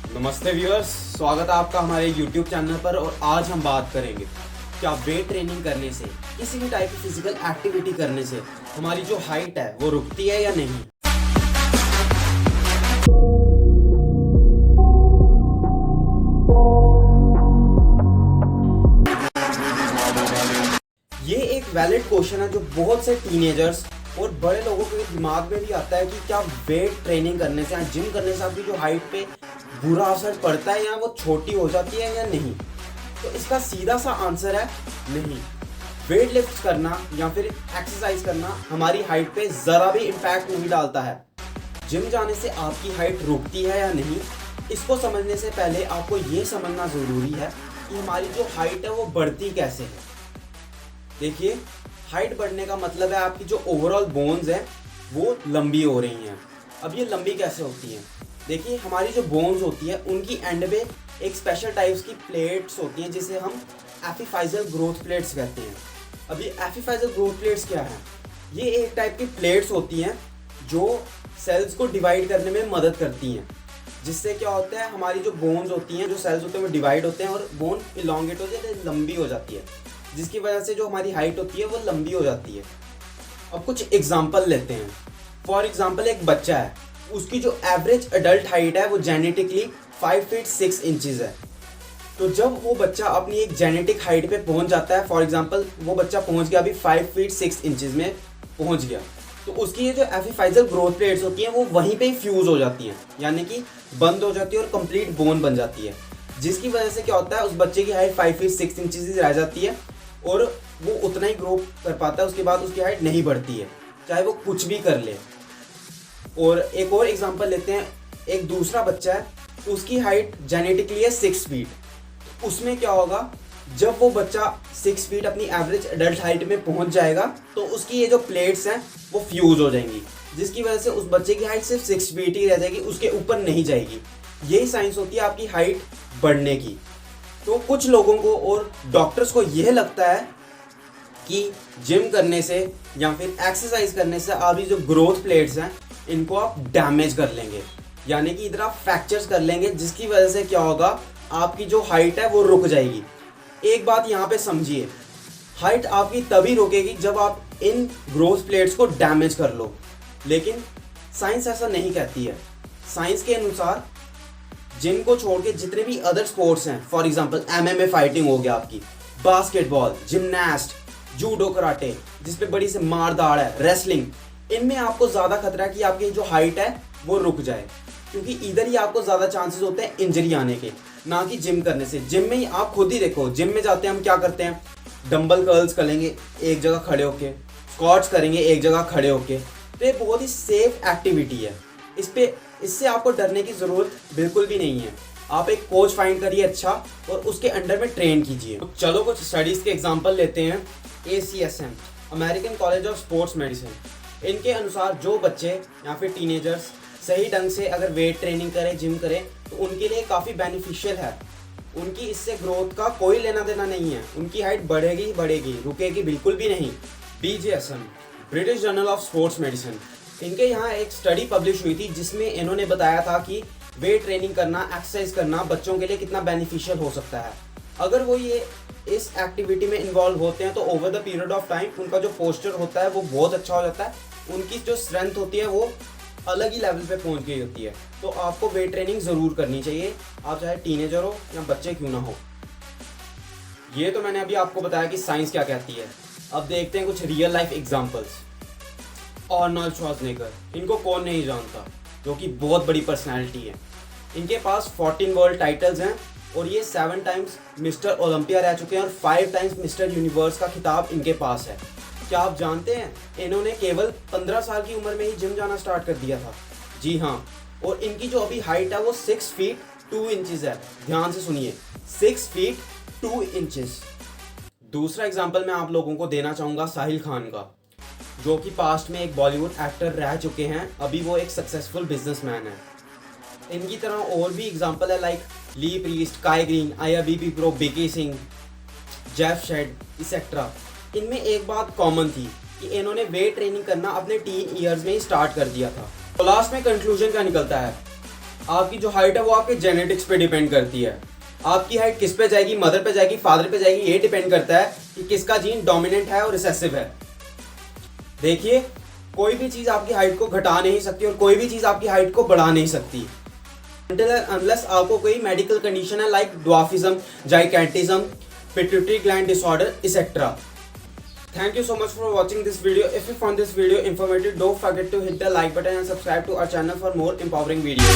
नमस्ते व्यूअर्स, स्वागत है आपका हमारे YouTube चैनल पर। और आज हम बात करेंगे क्या वेट ट्रेनिंग करने से, किसी भी टाइप की फिजिकल एक्टिविटी करने से हमारी जो हाइट है वो रुकती है या नहीं। ये एक वैलिड क्वेश्चन है जो बहुत से टीनेजर्स और बड़े लोगों के दिमाग में भी आता है कि क्या वेट ट्रेनिंग करने से या जिम करने से आपकी जो हाइट पे बुरा असर पड़ता है या वो छोटी हो जाती है या नहीं। तो इसका सीधा सा आंसर है नहीं। वेट लिफ्ट करना या फिर एक्सरसाइज करना हमारी हाइट पे ज़रा भी इम्पैक्ट नहीं डालता है। जिम जाने से आपकी हाइट रुकती है या नहीं, इसको समझने से पहले आपको ये समझना ज़रूरी है कि हमारी जो हाइट है वो बढ़ती कैसे है। देखिए, हाइट बढ़ने का मतलब है आपकी जो ओवरऑल बोन्स हैं वो लंबी हो रही हैं। अब ये लंबी कैसे होती हैं? देखिए, हमारी जो बोन्स होती है उनकी एंड पे एक स्पेशल टाइप्स की प्लेट्स होती हैं जिसे हम एपिफाइजल ग्रोथ प्लेट्स कहते हैं। अब ये एपिफाइजल ग्रोथ प्लेट्स क्या है? ये एक टाइप की प्लेट्स होती हैं जो सेल्स को डिवाइड करने में मदद करती हैं, जिससे क्या होता है हमारी जो बोन्स होती हैं, जो सेल्स होते हैं वो डिवाइड होते हैं और बोन इलोंगेट हो जाती है, लंबी हो जाती है, जिसकी वजह से जो हमारी हाइट होती है वो लंबी हो जाती है। अब कुछ एग्जांपल लेते हैं। फॉर एग्जांपल, एक बच्चा है, उसकी जो एवरेज एडल्ट हाइट है वो जेनेटिकली 5 फीट 6 इंचेस है। तो जब वो बच्चा अपनी एक जेनेटिक हाइट पे पहुंच जाता है, फॉर एग्जांपल वो बच्चा पहुंच गया अभी 5 फीट 6 इंचेस में पहुंच गया, तो उसकी ये जो एपिफाइजल ग्रोथ प्लेट्स होती हैं वो वहीं पे ही फ्यूज हो जाती हैं, यानी कि बंद हो जाती है और कंप्लीट बोन बन जाती है, जिसकी वजह से क्या होता है उस बच्चे की हाइट 5 फीट 6 इंचेस ही रह जाती है और वो उतना ही ग्रो कर पाता है। उसके बाद उसकी हाइट नहीं बढ़ती है, चाहे वो कुछ भी कर ले। और एक और एग्जांपल लेते हैं। एक दूसरा बच्चा है, उसकी हाइट जेनेटिकली है 6 फीट। उसमें क्या होगा, जब वो बच्चा 6 फीट अपनी एवरेज एडल्ट हाइट में पहुंच जाएगा तो उसकी ये जो प्लेट्स हैं वो फ्यूज हो जाएंगी, जिसकी वजह से उस बच्चे की हाइट सिर्फ 6 फीट ही रह जाएगी, उसके ऊपर नहीं जाएगी। यही साइंस होती है आपकी हाइट बढ़ने की। तो कुछ लोगों को और डॉक्टर्स को यह लगता है कि जिम करने से या फिर एक्सरसाइज करने से आपकी जो ग्रोथ प्लेट्स हैं इनको आप डैमेज कर लेंगे, यानी कि इधर आप फ्रैक्चर्स कर लेंगे, जिसकी वजह से क्या होगा आपकी जो हाइट है वो रुक जाएगी। एक बात यहाँ पे समझिए, हाइट आपकी तभी रुकेगी जब आप इन ग्रोथ प्लेट्स को डैमेज कर लो, लेकिन साइंस ऐसा नहीं कहती है। साइंस के अनुसार जिम को छोड़ के जितने भी अदर स्पोर्ट्स हैं, फॉर एग्जांपल MMA फाइटिंग हो गया, आपकी बास्केटबॉल, जिमनास्ट, जूडो, कराटे जिसपे बड़ी से मार दाड़ है, रेसलिंग, इनमें आपको ज़्यादा खतरा है कि आपकी जो हाइट है वो रुक जाए, क्योंकि इधर ही आपको ज़्यादा चांसेस होते हैं इंजरी आने के, ना कि जिम करने से। जिम में ही आप खुद ही देखो, जिम में जाते हैं हम क्या करते हैं, डंबल कर्ल्स करेंगे एक जगह खड़े होके, स्क्वाट्स करेंगे एक जगह खड़े होके। तो ये बहुत ही सेफ एक्टिविटी है, इससे आपको डरने की ज़रूरत बिल्कुल भी नहीं है। आप एक कोच फाइंड करिए अच्छा और उसके अंडर में ट्रेन कीजिए। तो चलो कुछ स्टडीज़ के एग्जांपल लेते हैं। ACSM, American college of sports medicine, इनके अनुसार जो बच्चे या फिर टीनेजर्स सही ढंग से अगर वेट ट्रेनिंग करें, जिम करें, तो उनके लिए काफ़ी बेनिफिशियल है। उनकी इससे ग्रोथ का कोई लेना देना नहीं है, उनकी हाइट बढ़ेगी बढ़ेगी, रुकेगी बिल्कुल भी नहीं। BJSM, British journal of sports medicine, इनके यहाँ एक स्टडी पब्लिश हुई थी जिसमें इन्होंने बताया था कि वेट ट्रेनिंग करना, एक्सरसाइज करना बच्चों के लिए कितना बेनिफिशियल हो सकता है। अगर वो ये इस एक्टिविटी में इन्वॉल्व होते हैं तो over the period of time उनका जो पोस्चर होता है वो बहुत अच्छा हो जाता है, उनकी जो स्ट्रेंथ होती है वो अलग ही लेवल पे पहुंच गई होती है। तो आपको वेट ट्रेनिंग ज़रूर करनी चाहिए, आप चाहे टीनेजर हो या बच्चे क्यों ना हो। ये तो मैंने अभी आपको बताया कि साइंस क्या कहती है। अब देखते हैं कुछ real life examples. Arnold Schwarzenegger, इनको कौन नहीं जानता, जो कि बहुत बड़ी पर्सनैलिटी है। इनके पास 14 वर्ल्ड टाइटल्स हैं और ये 7 टाइम्स मिस्टर ओलंपिया रह चुके हैं और 5 टाइम्स मिस्टर यूनिवर्स का खिताब इनके पास है। क्या आप जानते हैं इन्होंने केवल 15 साल की उम्र में ही जिम जाना स्टार्ट कर दिया था? जी हाँ। और इनकी जो अभी हाइट है वो 6 फीट 2 इंचेस है। ध्यान से सुनिए, 6 फीट 2 इंचेस। दूसरा एग्जाम्पल मैं आप लोगों को देना चाहूँगा साहिल खान का, जो कि पास्ट में एक बॉलीवुड एक्टर रह चुके हैं, अभी वो एक सक्सेसफुल बिजनेसमैन है। इनकी तरह और भी एग्जांपल है लाइक ली प्रीस्ट, काई ग्रीन, आया बीबी प्रो, बिकी सिंह, जेफ शेड एक्सेट्रा। इनमें एक बात कॉमन थी कि इन्होंने वेट ट्रेनिंग करना अपने टीन ईयर्स में ही स्टार्ट कर दिया था। तो लास्ट में कंक्लूजन क्या निकलता है, आपकी जो हाइट है वो आपके जेनेटिक्स पे डिपेंड करती है। आपकी हाइट किस पे जाएगी, मदर पे जाएगी, फादर पे जाएगी, ये डिपेंड करता है कि किसका जीन डोमिनेंट है और रिसेसिव है। देखिए, कोई भी चीज़ आपकी हाइट को घटा नहीं सकती और कोई भी चीज़ आपकी हाइट को बढ़ा नहीं सकती अनलेस आपको कोई मेडिकल कंडीशन है like dwarfism, gigantism, pituitary gland disorder etcetera. Thank you so much for watching this video. If you found this video informative, don't forget to hit the like button and subscribe to our channel for more empowering videos.